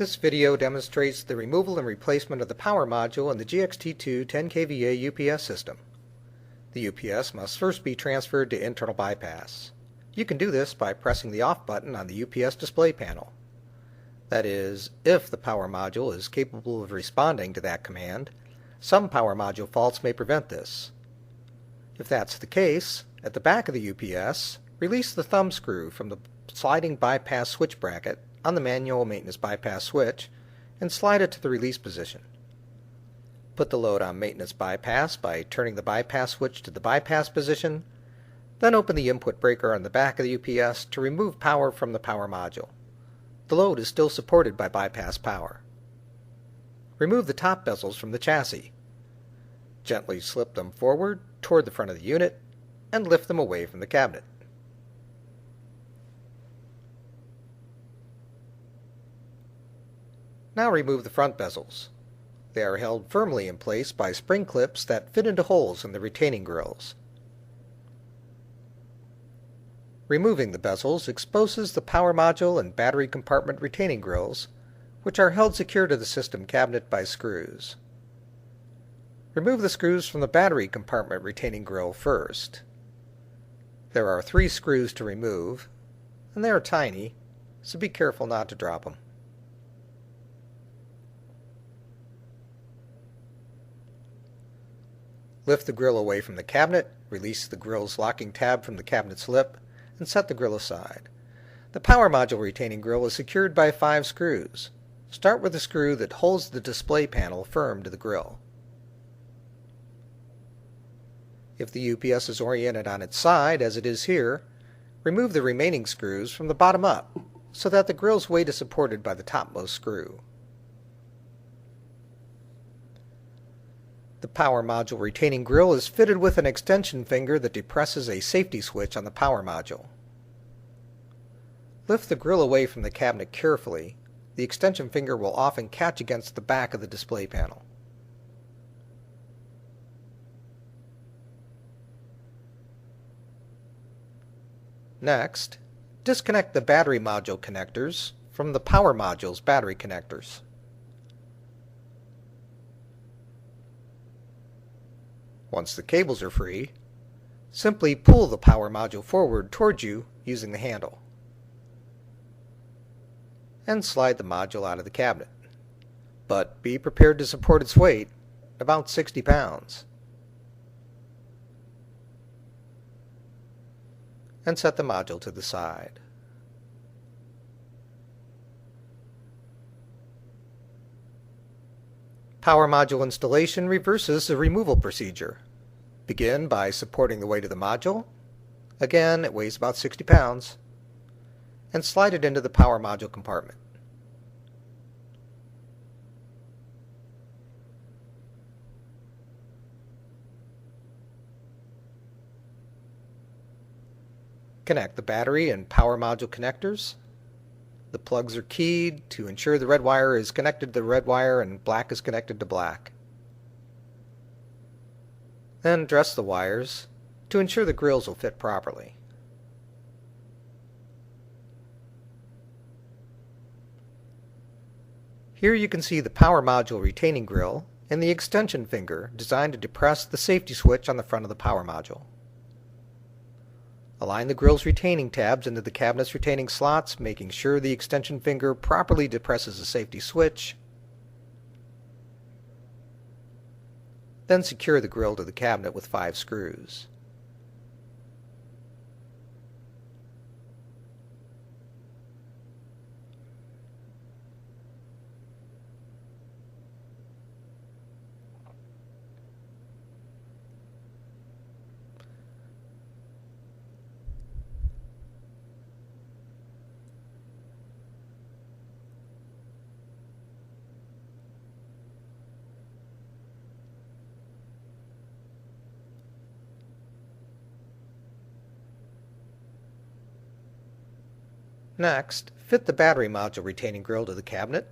This video demonstrates the removal and replacement of the power module in the GXT2 10 kVA UPS system. The UPS must first be transferred to internal bypass. You can do this by pressing the off button on the UPS display panel. That is, if the power module is capable of responding to that command. Some power module faults may prevent this. If that's the case, at the back of the UPS, release the thumb screw from the sliding bypass switch bracket on the manual maintenance bypass switch and slide it to the release position. Put the load on maintenance bypass by turning the bypass switch to the bypass position, then open the input breaker on the back of the UPS to remove power from the power module. The load is still supported by bypass power. Remove the top bezels from the chassis. Gently slip them forward toward the front of the unit and lift them away from the cabinet. Now remove the front bezels. They are held firmly in place by spring clips that fit into holes in the retaining grilles. Removing the bezels exposes the power module and battery compartment retaining grilles, which are held secure to the system cabinet by screws. Remove the screws from the battery compartment retaining grille first. There are 3 screws to remove, and they are tiny, so be careful not to drop them. Lift the grille away from the cabinet, release the grille's locking tab from the cabinet's lip, and set the grille aside. The power module retaining grille is secured by 5 screws. Start with the screw that holds the display panel firm to the grille. If the UPS is oriented on its side, as it is here, remove the remaining screws from the bottom up so that the grille's weight is supported by the topmost screw. The power module retaining grille is fitted with an extension finger that depresses a safety switch on the power module. Lift the grille away from the cabinet carefully. The extension finger will often catch against the back of the display panel. Next, disconnect the battery module connectors from the power module's battery connectors. Once the cables are free, simply pull the power module forward towards you using the handle, and slide the module out of the cabinet. But be prepared to support its weight, about 60 pounds. And set the module to the side. Power module installation reverses the removal procedure. Begin by supporting the weight of the module. Again, it weighs about 60 pounds. And slide it into the power module compartment. Connect the battery and power module connectors. The plugs are keyed to ensure the red wire is connected to the red wire and black is connected to black. Then dress the wires to ensure the grilles will fit properly. Here you can see the power module retaining grille and the extension finger designed to depress the safety switch on the front of the power module. Align the grille's retaining tabs into the cabinet's retaining slots, making sure the extension finger properly depresses the safety switch. Then secure the grille to the cabinet with 5 screws. Next, fit the battery module retaining grille to the cabinet.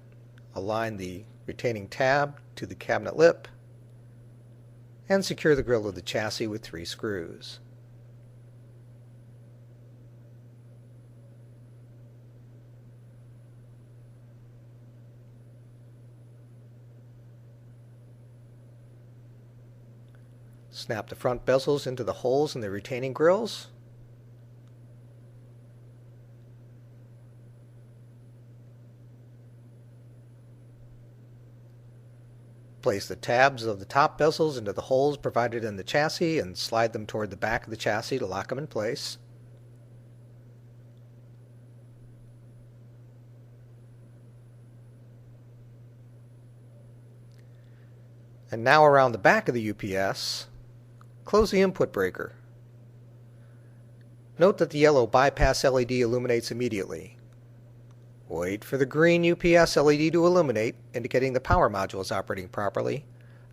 Align the retaining tab to the cabinet lip and secure the grille to the chassis with 3 screws. Snap the front bezels into the holes in the retaining grilles. Place the tabs of the top bezels into the holes provided in the chassis and slide them toward the back of the chassis to lock them in place. And now around the back of the UPS, close the input breaker. Note that the yellow bypass LED illuminates immediately. Wait for the green UPS LED to illuminate, indicating the power module is operating properly.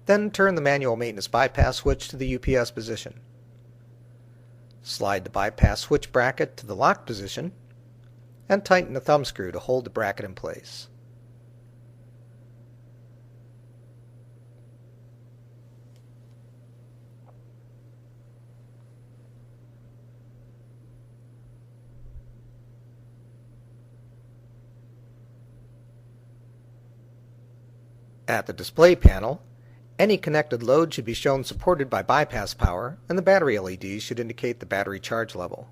Then turn the manual maintenance bypass switch to the UPS position. Slide the bypass switch bracket to the lock position and tighten the thumb screw to hold the bracket in place. At the display panel, any connected load should be shown supported by bypass power, and the battery LEDs should indicate the battery charge level.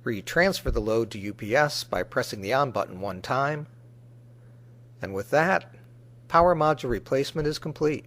Retransfer the load to UPS by pressing the on button one time. And with that, power module replacement is complete.